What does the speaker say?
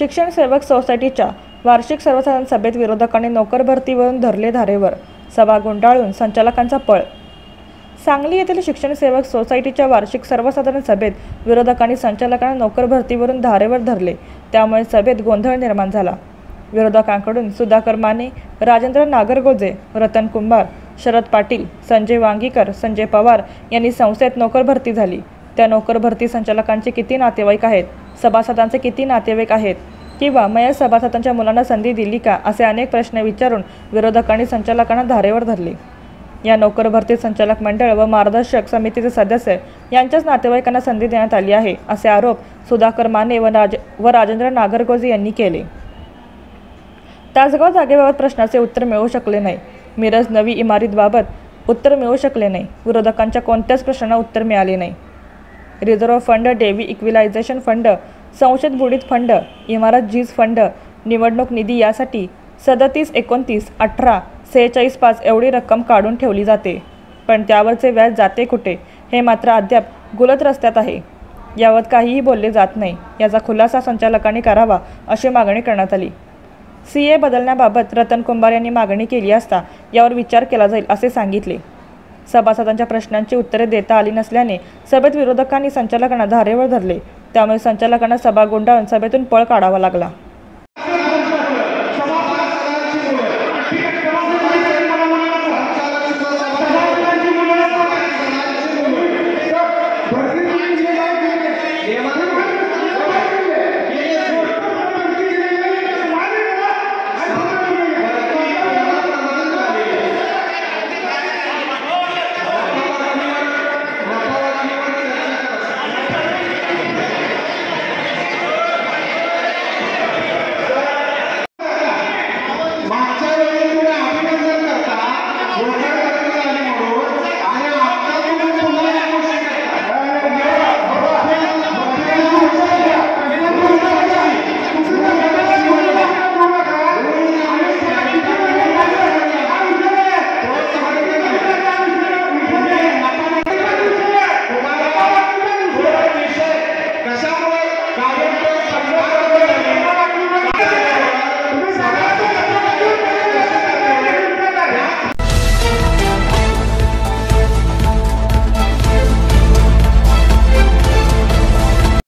शिक्षण सेवक सोसायटीच्या वार्षिक सर्वसाधारण सभेत विरोधकांनी नोकर भरतीवरून धरले धारेवर, सभा गुंडाळून संचालकांचा पळ। सांगली येथील शिक्षण सेवक सोसायटीच्या वार्षिक सर्वसाधारण सभेत विरोधकांनी संचालकांना नोकर भरतीवरून धारेवर धरले, त्यामुळे सभेत गोंधळ निर्माण झाला। विरोधकांकडून सुधाकर माने, राजेंद्र नागरगोजे, रतन कुंभार, शरद पाटील, संजय वांगीकर, संजय पवार यांनी संस्थेत नोकर भरती झाली। त्या नोकर भरती संचालकांचे किती नातेवाईक आहेत, सभासदांचे किती नातेवाईक आहेत किंवा मयत सभासदांच्या मुलांना संधी दिली का, असे अनेक प्रश्न विचारून विरोधकांनी संचालकांना धारेवर धरले। या नोकर भरती संचालक मंडळ व मार्गदर्शक समितीचे सदस्य यांच्याच नातेवाईकांना संधी देण्यात आली आहे, असे आरोप सुधाकर माने व राजेंद्र नागरगोजे यांनी केले। तासगाव जागेबाबत प्रश्नाचे उत्तर मिळू शकले नाही। मिरज नवी इमारतीबाबत उत्तर मिळू शकले नाही। विरोधकांच्या कोणत्याच प्रश्नांना उत्तर मिळाले नाही। रिझर्व्ह फंड, डेवी इक्विलायझेशन फंड, संशयित बुडीत फंड, इमारत झीज फंड, निवडणूक निधी यासाठी 37, 29, 18, 46, 5 एवढी रक्कम काढून ठेवली जाते, पण त्यावरचे व्याज जाते कुठे हे मात्र अद्याप गुलत रस्त्यात आहे। यावर काहीही बोलले जात नाही। याचा खुलासा संचालकांनी करावा अशी मागणी करण्यात आली। CA बदलण्याबाबत रतन कुंभार यांनी मागणी केली असता यावर विचार केला जाईल असे सांगितले। सभासदांच्या प्रश्नांची उत्तरे देता आली नसल्याने सभेत विरोधकांनी संचालकांना धारेवर धरले, त्यामुळे संचालकांना सभा गुंडाळून सभेतून पळ काढावा लागला।